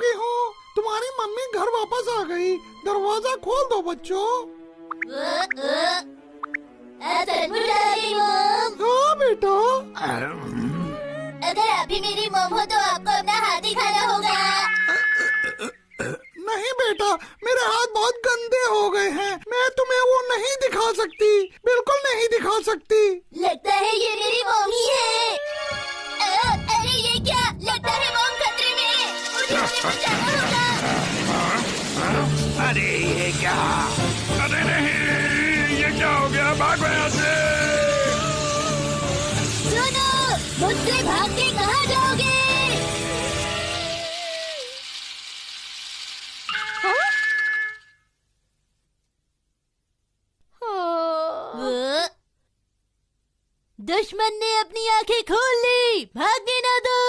गई हो? तुम्हारी मम्मी घर वापस आ गई। दरवाजा खोल दो बच्चों। हाँ बेटा। अगर आप ही मेरी मॉम हो तो आपको अपना हाथ दिखाना होगा। नहीं बेटा, मेरे हाथ बहुत गंदे हो गए हैं। मैं तुम्हें वो नहीं दिखा सकती, बिल्कुल नहीं दिखा सकती। लगता है ये मेरी मॉम ही है। अरे ये क्या? लगता है मॉम खतरे में है। मुझे उन्हें बचाना होगा। अरे ये क्या? अरे नहीं, ये क्या हो गया? भागो यहाँ से। सुनो, मुझसे भाग के कहाँ जाओगे? दुश्मन ने अपनी आंखें खोल ली। भागने ना दो।